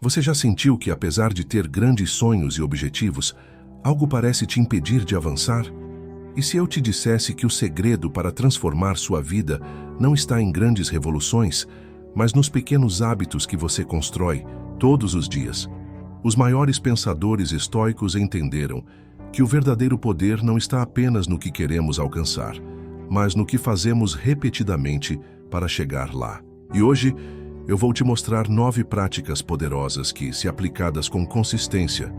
Você já sentiu que, apesar de ter grandes sonhos e objetivos, algo parece te impedir de avançar? E se eu te dissesse que o segredo para transformar sua vida não está em grandes revoluções, mas nos pequenos hábitos que você constrói todos os dias? Os maiores pensadores estoicos entenderam que o verdadeiro poder não está apenas no que queremos alcançar, mas no que fazemos repetidamente para chegar lá. E hoje, eu vou te mostrar 9 práticas poderosas que, se aplicadas com consistência,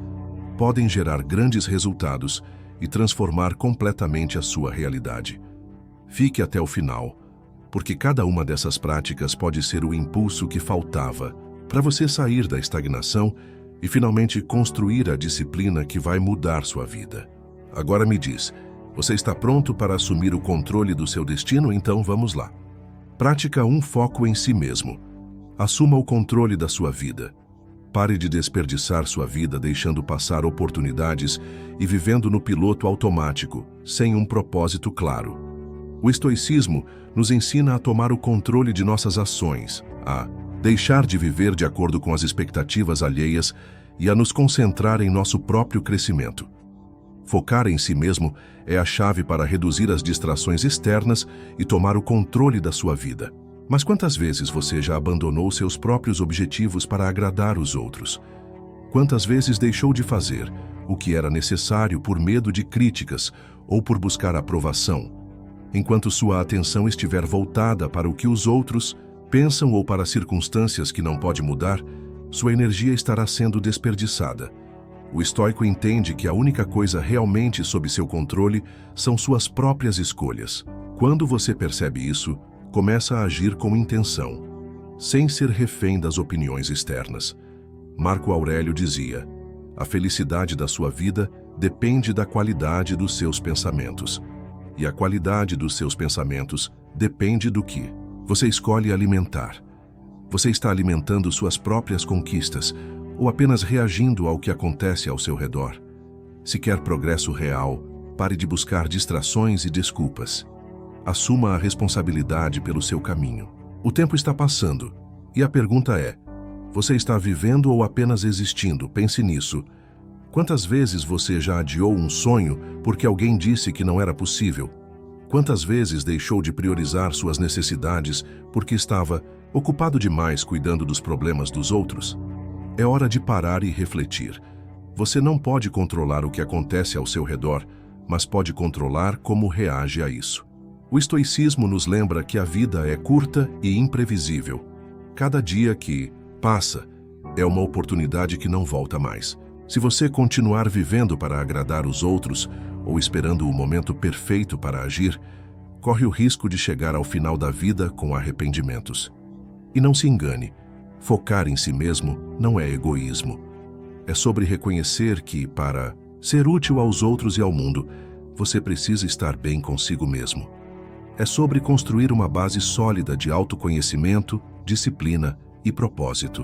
podem gerar grandes resultados e transformar completamente a sua realidade. Fique até o final, porque cada uma dessas práticas pode ser o impulso que faltava para você sair da estagnação e finalmente construir a disciplina que vai mudar sua vida. Agora me diz, você está pronto para assumir o controle do seu destino? Então vamos lá. Prática 1: foco em si mesmo. Assuma o controle da sua vida. Pare de desperdiçar sua vida deixando passar oportunidades e vivendo no piloto automático, sem um propósito claro. O estoicismo nos ensina a tomar o controle de nossas ações, a deixar de viver de acordo com as expectativas alheias e a nos concentrar em nosso próprio crescimento. Focar em si mesmo é a chave para reduzir as distrações externas e tomar o controle da sua vida. Mas quantas vezes você já abandonou seus próprios objetivos para agradar os outros? Quantas vezes deixou de fazer o que era necessário por medo de críticas ou por buscar aprovação? Enquanto sua atenção estiver voltada para o que os outros pensam ou para circunstâncias que não pode mudar, sua energia estará sendo desperdiçada. O estoico entende que a única coisa realmente sob seu controle são suas próprias escolhas. Quando você percebe isso, começa a agir com intenção, sem ser refém das opiniões externas. Marco Aurélio dizia: a felicidade da sua vida depende da qualidade dos seus pensamentos. E a qualidade dos seus pensamentos depende do que você escolhe alimentar. Você está alimentando suas próprias conquistas ou apenas reagindo ao que acontece ao seu redor? Se quer progresso real, pare de buscar distrações e desculpas. Assuma a responsabilidade pelo seu caminho. O tempo está passando, e a pergunta é: você está vivendo ou apenas existindo? Pense nisso. Quantas vezes você já adiou um sonho porque alguém disse que não era possível? Quantas vezes deixou de priorizar suas necessidades porque estava ocupado demais cuidando dos problemas dos outros? É hora de parar e refletir. Você não pode controlar o que acontece ao seu redor, mas pode controlar como reage a isso. O estoicismo nos lembra que a vida é curta e imprevisível. Cada dia que passa é uma oportunidade que não volta mais. Se você continuar vivendo para agradar os outros ou esperando o momento perfeito para agir, corre o risco de chegar ao final da vida com arrependimentos. E não se engane, focar em si mesmo não é egoísmo. É sobre reconhecer que, para ser útil aos outros e ao mundo, você precisa estar bem consigo mesmo. É sobre construir uma base sólida de autoconhecimento, disciplina e propósito.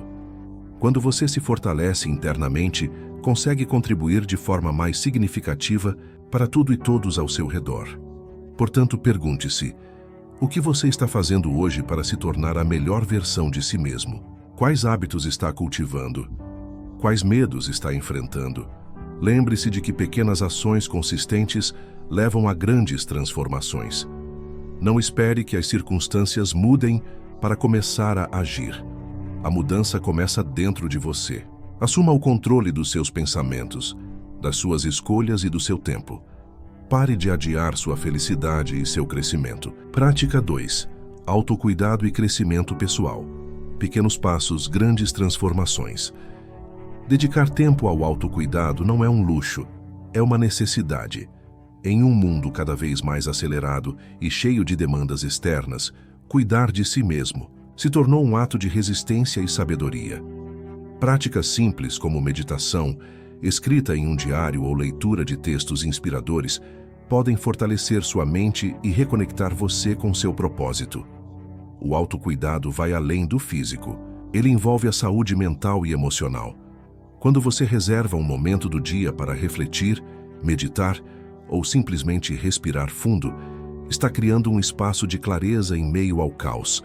Quando você se fortalece internamente, consegue contribuir de forma mais significativa para tudo e todos ao seu redor. Portanto, pergunte-se: o que você está fazendo hoje para se tornar a melhor versão de si mesmo? Quais hábitos está cultivando? Quais medos está enfrentando? Lembre-se de que pequenas ações consistentes levam a grandes transformações. Não espere que as circunstâncias mudem para começar a agir. A mudança começa dentro de você. Assuma o controle dos seus pensamentos, das suas escolhas e do seu tempo. Pare de adiar sua felicidade e seu crescimento. Prática 2: autocuidado e crescimento pessoal. Pequenos passos, grandes transformações. Dedicar tempo ao autocuidado não é um luxo, é uma necessidade. Em um mundo cada vez mais acelerado e cheio de demandas externas, cuidar de si mesmo se tornou um ato de resistência e sabedoria. Práticas simples como meditação, escrita em um diário ou leitura de textos inspiradores, podem fortalecer sua mente e reconectar você com seu propósito. O autocuidado vai além do físico. Ele envolve a saúde mental e emocional. Quando você reserva um momento do dia para refletir, meditar ou simplesmente respirar fundo, está criando um espaço de clareza em meio ao caos.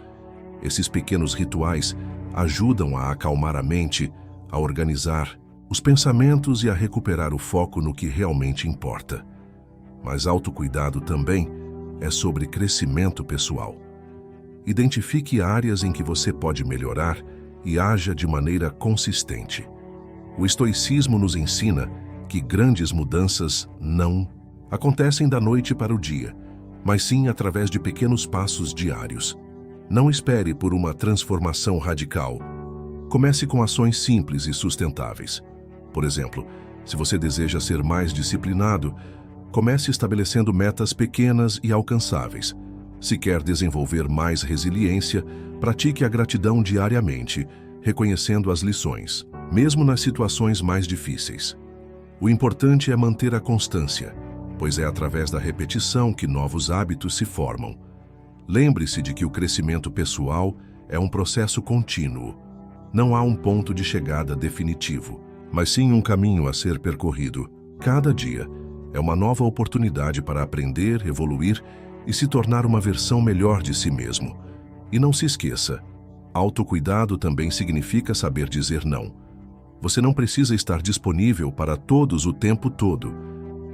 Esses pequenos rituais ajudam a acalmar a mente, a organizar os pensamentos e a recuperar o foco no que realmente importa. Mas autocuidado também é sobre crescimento pessoal. Identifique áreas em que você pode melhorar e haja de maneira consistente. O estoicismo nos ensina que grandes mudanças não acontecem da noite para o dia, mas sim através de pequenos passos diários. Não espere por uma transformação radical. Comece com ações simples e sustentáveis. Por exemplo, se você deseja ser mais disciplinado, comece estabelecendo metas pequenas e alcançáveis. Se quer desenvolver mais resiliência, pratique a gratidão diariamente, reconhecendo as lições, mesmo nas situações mais difíceis. O importante é manter a constância, pois é através da repetição que novos hábitos se formam. Lembre-se de que o crescimento pessoal é um processo contínuo. Não há um ponto de chegada definitivo, mas sim um caminho a ser percorrido. Cada dia é uma nova oportunidade para aprender, evoluir e se tornar uma versão melhor de si mesmo. E não se esqueça, autocuidado também significa saber dizer não. Você não precisa estar disponível para todos o tempo todo.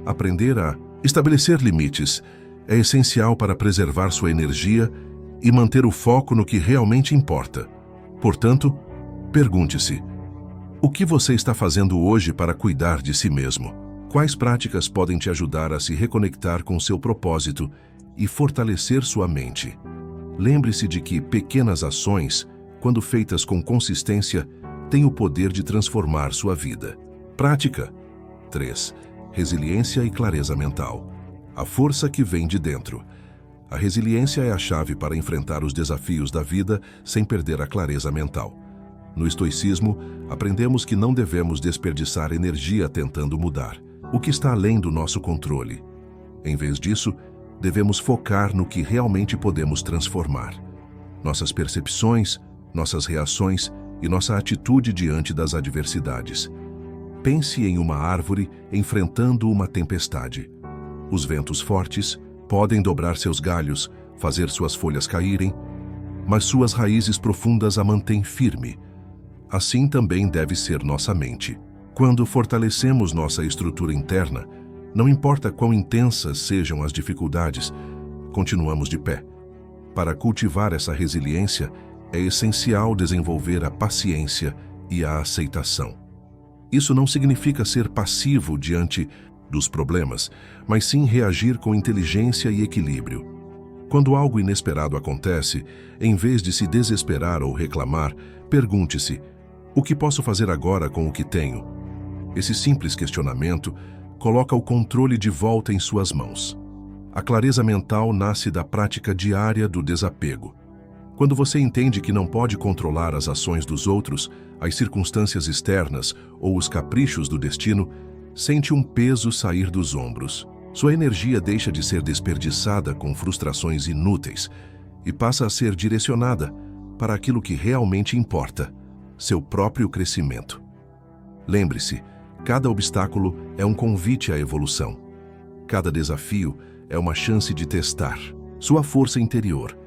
Aprender a estabelecer limites é essencial para preservar sua energia e manter o foco no que realmente importa. Portanto, pergunte-se: o que você está fazendo hoje para cuidar de si mesmo? Quais práticas podem te ajudar a se reconectar com seu propósito e fortalecer sua mente? Lembre-se de que pequenas ações, quando feitas com consistência, têm o poder de transformar sua vida. Prática 3. Resiliência e clareza mental. A força que vem de dentro. A resiliência é a chave para enfrentar os desafios da vida sem perder a clareza mental. No estoicismo, aprendemos que não devemos desperdiçar energia tentando mudar o que está além do nosso controle. Em vez disso, devemos focar no que realmente podemos transformar. Nossas percepções, nossas reações e nossa atitude diante das adversidades. Pense em uma árvore enfrentando uma tempestade. Os ventos fortes podem dobrar seus galhos, fazer suas folhas caírem, mas suas raízes profundas a mantêm firme. Assim também deve ser nossa mente. Quando fortalecemos nossa estrutura interna, não importa quão intensas sejam as dificuldades, continuamos de pé. Para cultivar essa resiliência, é essencial desenvolver a paciência e a aceitação. Isso não significa ser passivo diante dos problemas, mas sim reagir com inteligência e equilíbrio. Quando algo inesperado acontece, em vez de se desesperar ou reclamar, pergunte-se: o que posso fazer agora com o que tenho? Esse simples questionamento coloca o controle de volta em suas mãos. A clareza mental nasce da prática diária do desapego. Quando você entende que não pode controlar as ações dos outros, as circunstâncias externas ou os caprichos do destino, sente um peso sair dos ombros. Sua energia deixa de ser desperdiçada com frustrações inúteis e passa a ser direcionada para aquilo que realmente importa: seu próprio crescimento. Lembre-se, cada obstáculo é um convite à evolução. Cada desafio é uma chance de testar sua força interior.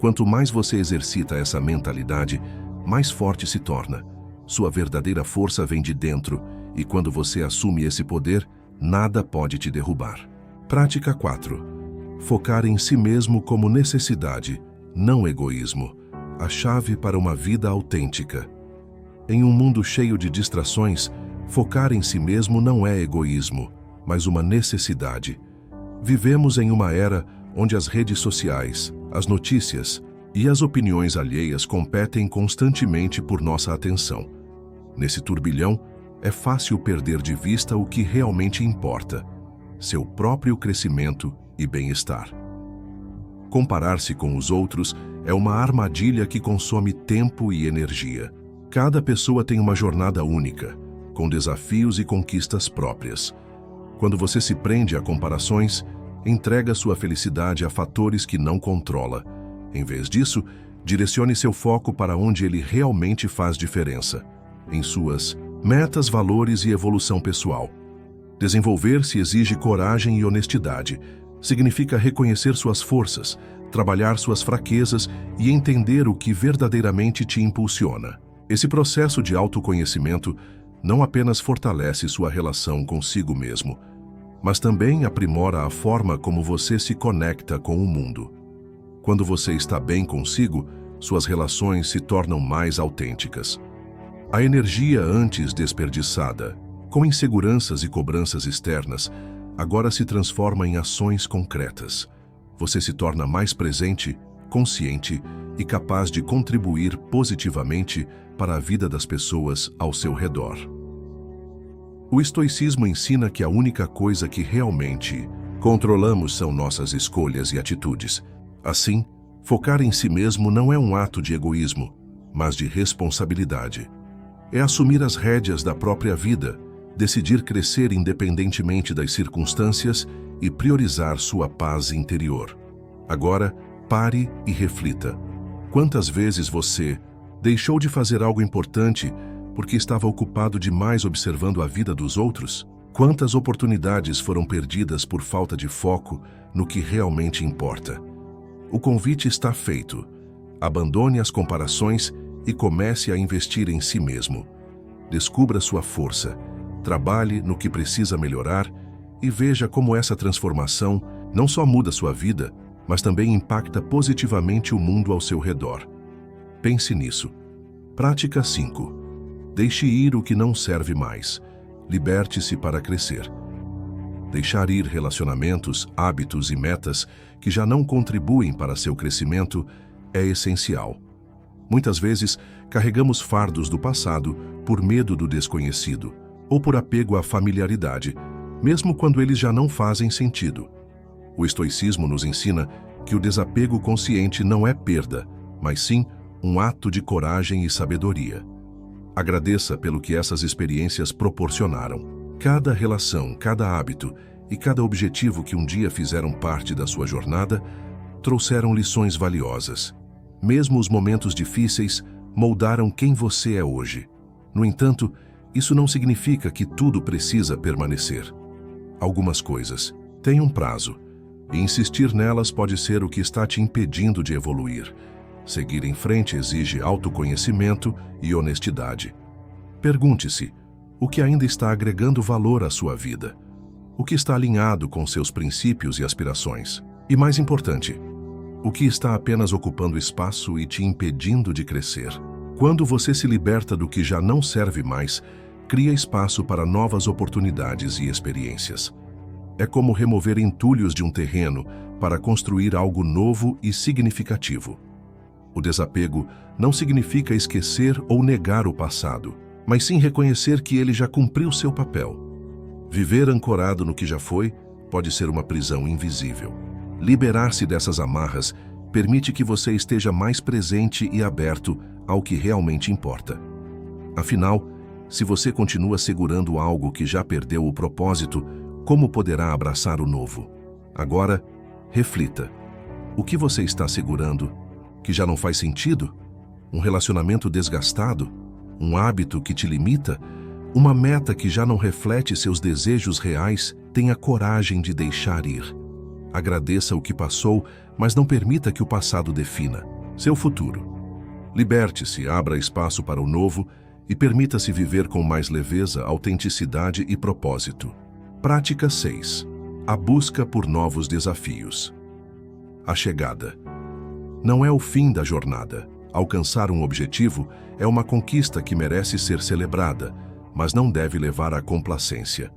Quanto mais você exercita essa mentalidade, mais forte se torna. Sua verdadeira força vem de dentro, e quando você assume esse poder, nada pode te derrubar. Prática 4. Focar em si mesmo como necessidade, não egoísmo. A chave para uma vida autêntica. Em um mundo cheio de distrações, focar em si mesmo não é egoísmo, mas uma necessidade. Vivemos em uma era onde as redes sociais, as notícias e as opiniões alheias competem constantemente por nossa atenção. Nesse turbilhão, é fácil perder de vista o que realmente importa: seu próprio crescimento e bem-estar. Comparar-se com os outros é uma armadilha que consome tempo e energia. Cada pessoa tem uma jornada única, com desafios e conquistas próprias. Quando você se prende a comparações, entrega sua felicidade a fatores que não controla. Em vez disso, direcione seu foco para onde ele realmente faz diferença: em suas metas, valores e evolução pessoal. Desenvolver-se exige coragem e honestidade. Significa reconhecer suas forças, trabalhar suas fraquezas e entender o que verdadeiramente te impulsiona. Esse processo de autoconhecimento não apenas fortalece sua relação consigo mesmo, mas também aprimora a forma como você se conecta com o mundo. Quando você está bem consigo, suas relações se tornam mais autênticas. A energia antes desperdiçada, com inseguranças e cobranças externas, agora se transforma em ações concretas. Você se torna mais presente, consciente e capaz de contribuir positivamente para a vida das pessoas ao seu redor. O estoicismo ensina que a única coisa que realmente controlamos são nossas escolhas e atitudes. Assim, focar em si mesmo não é um ato de egoísmo, mas de responsabilidade. É assumir as rédeas da própria vida, decidir crescer independentemente das circunstâncias e priorizar sua paz interior. Agora, pare e reflita. Quantas vezes você deixou de fazer algo importante porque estava ocupado demais observando a vida dos outros? Quantas oportunidades foram perdidas por falta de foco no que realmente importa? O convite está feito. Abandone as comparações e comece a investir em si mesmo. Descubra sua força, trabalhe no que precisa melhorar e veja como essa transformação não só muda sua vida, mas também impacta positivamente o mundo ao seu redor. Pense nisso. Prática 5. Deixe ir o que não serve mais. Liberte-se para crescer. Deixar ir relacionamentos, hábitos e metas que já não contribuem para seu crescimento é essencial. Muitas vezes, carregamos fardos do passado por medo do desconhecido ou por apego à familiaridade, mesmo quando eles já não fazem sentido. O estoicismo nos ensina que o desapego consciente não é perda, mas sim um ato de coragem e sabedoria. Agradeça pelo que essas experiências proporcionaram. Cada relação, cada hábito e cada objetivo que um dia fizeram parte da sua jornada trouxeram lições valiosas. Mesmo os momentos difíceis moldaram quem você é hoje. No entanto, isso não significa que tudo precisa permanecer. Algumas coisas têm um prazo, e insistir nelas pode ser o que está te impedindo de evoluir. Seguir em frente exige autoconhecimento e honestidade. Pergunte-se, o que ainda está agregando valor à sua vida? O que está alinhado com seus princípios e aspirações? E mais importante, o que está apenas ocupando espaço e te impedindo de crescer? Quando você se liberta do que já não serve mais, cria espaço para novas oportunidades e experiências. É como remover entulhos de um terreno para construir algo novo e significativo. O desapego não significa esquecer ou negar o passado, mas sim reconhecer que ele já cumpriu seu papel. Viver ancorado no que já foi pode ser uma prisão invisível. Liberar-se dessas amarras permite que você esteja mais presente e aberto ao que realmente importa. Afinal, se você continua segurando algo que já perdeu o propósito, como poderá abraçar o novo? Agora, reflita. O que você está segurando que já não faz sentido? Um relacionamento desgastado? Um hábito que te limita? Uma meta que já não reflete seus desejos reais? Tenha coragem de deixar ir. Agradeça o que passou, mas não permita que o passado defina seu futuro. Liberte-se, abra espaço para o novo e permita-se viver com mais leveza, autenticidade e propósito. Prática 6. A busca por novos desafios. A chegada. Não é o fim da jornada. Alcançar um objetivo é uma conquista que merece ser celebrada, mas não deve levar à complacência.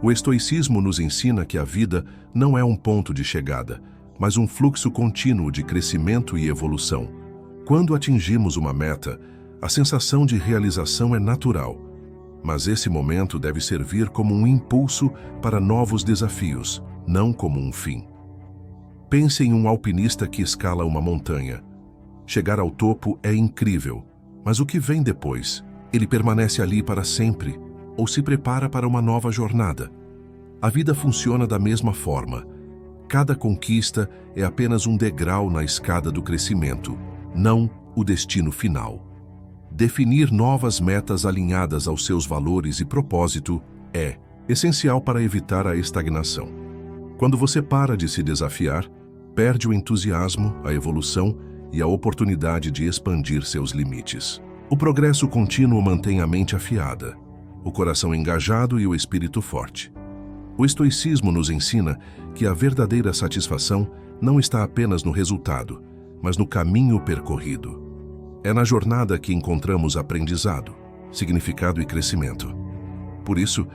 O estoicismo nos ensina que a vida não é um ponto de chegada, mas um fluxo contínuo de crescimento e evolução. Quando atingimos uma meta, a sensação de realização é natural, mas esse momento deve servir como um impulso para novos desafios, não como um fim. Pense em um alpinista que escala uma montanha. Chegar ao topo é incrível, mas o que vem depois? Ele permanece ali para sempre ou se prepara para uma nova jornada? A vida funciona da mesma forma. Cada conquista é apenas um degrau na escada do crescimento, não o destino final. Definir novas metas alinhadas aos seus valores e propósito é essencial para evitar a estagnação. Quando você para de se desafiar, perde o entusiasmo, a evolução e a oportunidade de expandir seus limites. O progresso contínuo mantém a mente afiada, o coração engajado e o espírito forte. O estoicismo nos ensina que a verdadeira satisfação não está apenas no resultado, mas no caminho percorrido. É na jornada que encontramos aprendizado, significado e crescimento. Por isso,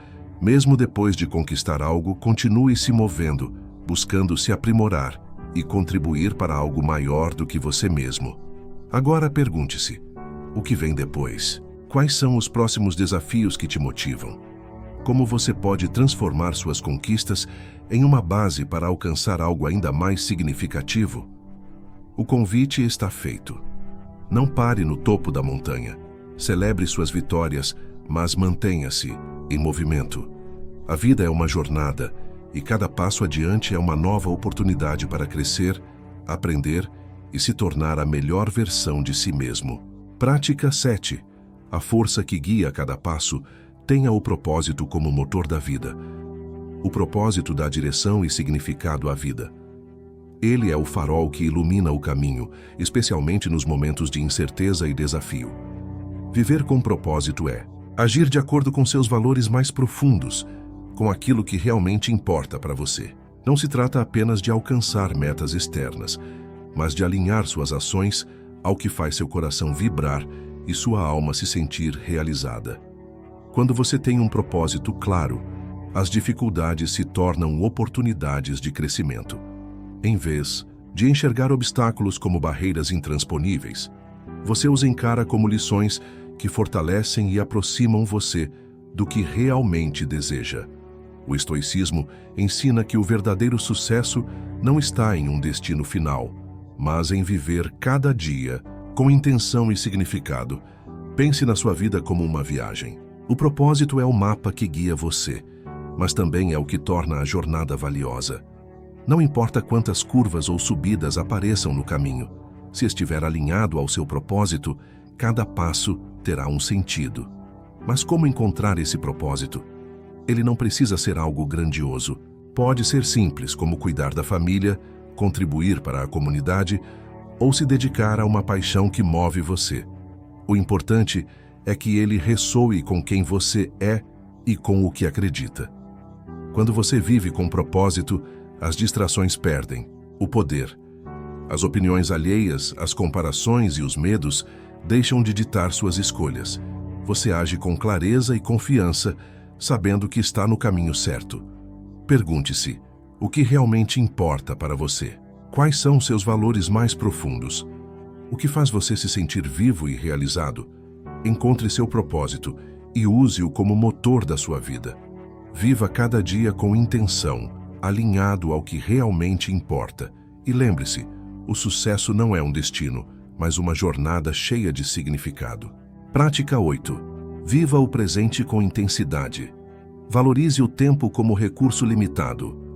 mesmo depois de conquistar algo, continue se movendo, buscando se aprimorar e contribuir para algo maior do que você mesmo. Agora pergunte-se: o que vem depois? Quais são os próximos desafios que te motivam? Como você pode transformar suas conquistas em uma base para alcançar algo ainda mais significativo? O convite está feito. Não pare no topo da montanha. Celebre suas vitórias, mas mantenha-se em movimento. A vida é uma jornada e cada passo adiante é uma nova oportunidade para crescer, aprender e se tornar a melhor versão de si mesmo. Prática 7. A força que guia cada passo tenha o propósito como motor da vida. O propósito dá direção e significado à vida. Ele é o farol que ilumina o caminho, especialmente nos momentos de incerteza e desafio. Viver com propósito é agir de acordo com seus valores mais profundos, com aquilo que realmente importa para você. Não se trata apenas de alcançar metas externas, mas de alinhar suas ações ao que faz seu coração vibrar e sua alma se sentir realizada. Quando você tem um propósito claro, as dificuldades se tornam oportunidades de crescimento. Em vez de enxergar obstáculos como barreiras intransponíveis, você os encara como lições que fortalecem e aproximam você do que realmente deseja. O estoicismo ensina que o verdadeiro sucesso não está em um destino final, mas em viver cada dia com intenção e significado. Pense na sua vida como uma viagem. O propósito é o mapa que guia você, mas também é o que torna a jornada valiosa. Não importa quantas curvas ou subidas apareçam no caminho, se estiver alinhado ao seu propósito, cada passo terá um sentido. Mas como encontrar esse propósito? Ele não precisa ser algo grandioso. Pode ser simples, como cuidar da família, contribuir para a comunidade ou se dedicar a uma paixão que move você. O importante é que ele ressoe com quem você é e com o que acredita. Quando você vive com propósito, as distrações perdem o poder. As opiniões alheias, as comparações e os medos deixam de ditar suas escolhas. Você age com clareza e confiança, sabendo que está no caminho certo. Pergunte-se: o que realmente importa para você? Quais são seus valores mais profundos? O que faz você se sentir vivo e realizado? Encontre seu propósito e use-o como motor da sua vida. Viva cada dia com intenção, alinhado ao que realmente importa. E lembre-se, o sucesso não é um destino, mas uma jornada cheia de significado. Prática 8. Viva o presente com intensidade. Valorize o tempo como recurso limitado.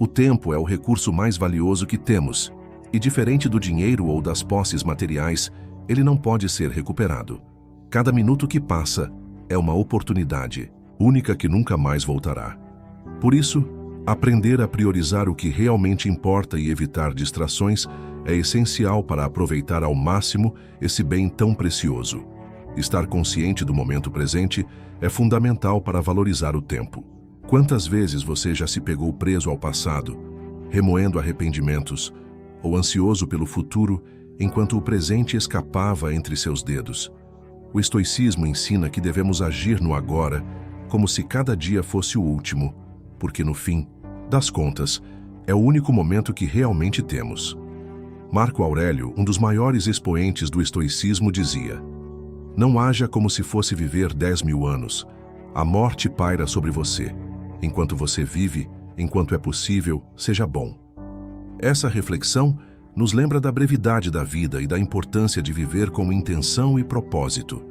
O tempo é o recurso mais valioso que temos, e diferente do dinheiro ou das posses materiais, ele não pode ser recuperado. Cada minuto que passa é uma oportunidade, única que nunca mais voltará. Por isso, aprender a priorizar o que realmente importa e evitar distrações é essencial para aproveitar ao máximo esse bem tão precioso. Estar consciente do momento presente é fundamental para valorizar o tempo. Quantas vezes você já se pegou preso ao passado, remoendo arrependimentos, ou ansioso pelo futuro, enquanto o presente escapava entre seus dedos? O estoicismo ensina que devemos agir no agora, como se cada dia fosse o último, porque no fim das contas, é o único momento que realmente temos. Marco Aurélio, um dos maiores expoentes do estoicismo, dizia: não haja como se fosse viver 10.000 anos. A morte paira sobre você. Enquanto você vive, enquanto é possível, seja bom. Essa reflexão nos lembra da brevidade da vida e da importância de viver com intenção e propósito.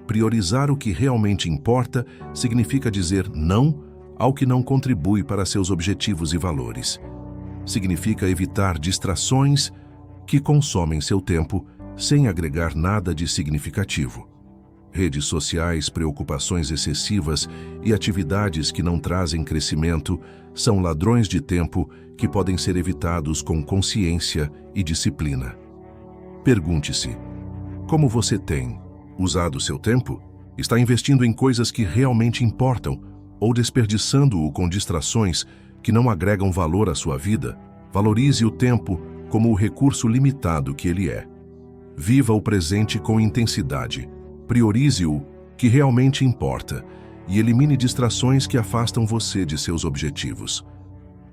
Priorizar o que realmente importa significa dizer não ao que não contribui para seus objetivos e valores. Significa evitar distrações que consomem seu tempo sem agregar nada de significativo. Redes sociais, preocupações excessivas e atividades que não trazem crescimento são ladrões de tempo que podem ser evitados com consciência e disciplina. Pergunte-se: como você tem usado seu tempo? Está investindo em coisas que realmente importam ou desperdiçando-o com distrações que não agregam valor à sua vida? Valorize o tempo como o recurso limitado que ele é. Viva o presente com intensidade. Priorize o que realmente importa e elimine distrações que afastam você de seus objetivos.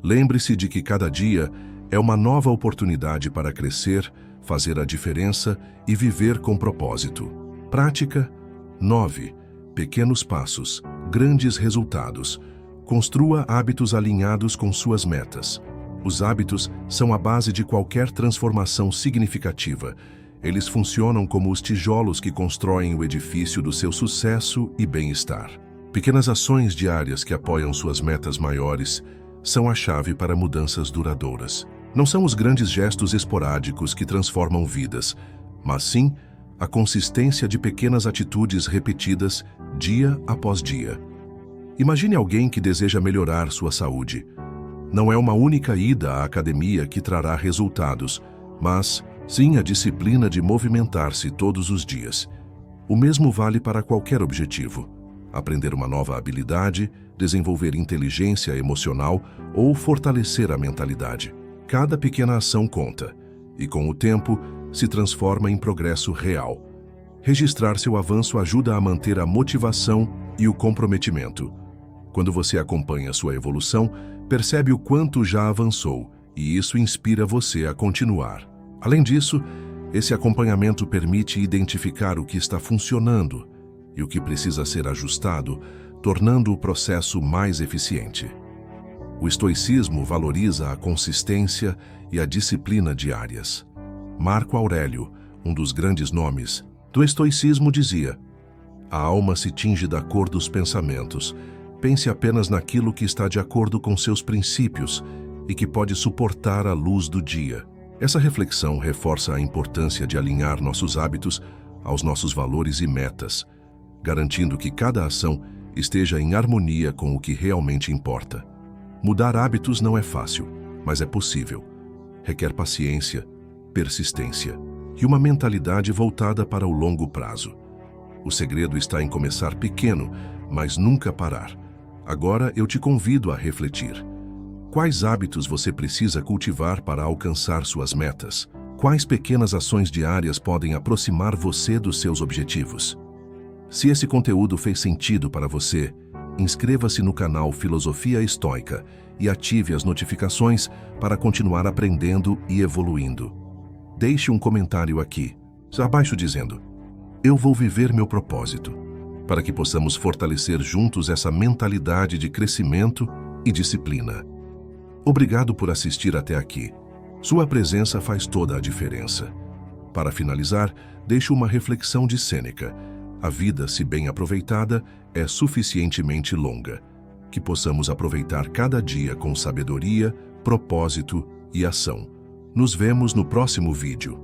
Lembre-se de que cada dia é uma nova oportunidade para crescer, fazer a diferença e viver com propósito. Prática 9. Pequenos passos, grandes resultados. Construa hábitos alinhados com suas metas. Os hábitos são a base de qualquer transformação significativa. Eles funcionam como os tijolos que constroem o edifício do seu sucesso e bem-estar. Pequenas ações diárias que apoiam suas metas maiores são a chave para mudanças duradouras. Não são os grandes gestos esporádicos que transformam vidas, mas sim a consistência de pequenas atitudes repetidas dia após dia. Imagine alguém que deseja melhorar sua saúde. Não é uma única ida à academia que trará resultados, mas sim a disciplina de movimentar-se todos os dias. O mesmo vale para qualquer objetivo. Aprender uma nova habilidade, desenvolver inteligência emocional ou fortalecer a mentalidade. Cada pequena ação conta, e com o tempo se transforma em progresso real. Registrar seu avanço ajuda a manter a motivação e o comprometimento. Quando você acompanha sua evolução, percebe o quanto já avançou, e isso inspira você a continuar. Além disso, esse acompanhamento permite identificar o que está funcionando e o que precisa ser ajustado, tornando o processo mais eficiente. O estoicismo valoriza a consistência e a disciplina diárias. Marco Aurélio, um dos grandes nomes do estoicismo, dizia: "A alma se tinge da cor dos pensamentos. Pense apenas naquilo que está de acordo com seus princípios e que pode suportar a luz do dia." Essa reflexão reforça a importância de alinhar nossos hábitos aos nossos valores e metas, garantindo que cada ação esteja em harmonia com o que realmente importa. Mudar hábitos não é fácil, mas é possível. Requer paciência, persistência e uma mentalidade voltada para o longo prazo. O segredo está em começar pequeno, mas nunca parar. Agora eu te convido a refletir. Quais hábitos você precisa cultivar para alcançar suas metas? Quais pequenas ações diárias podem aproximar você dos seus objetivos? Se esse conteúdo fez sentido para você, inscreva-se no canal Filosofia Estoica e ative as notificações para continuar aprendendo e evoluindo. Deixe um comentário aqui, abaixo dizendo: "Eu vou viver meu propósito", para que possamos fortalecer juntos essa mentalidade de crescimento e disciplina. Obrigado por assistir até aqui. Sua presença faz toda a diferença. Para finalizar, deixo uma reflexão de Sêneca: "A vida, se bem aproveitada, é suficientemente longa." Que possamos aproveitar cada dia com sabedoria, propósito e ação. Nos vemos no próximo vídeo.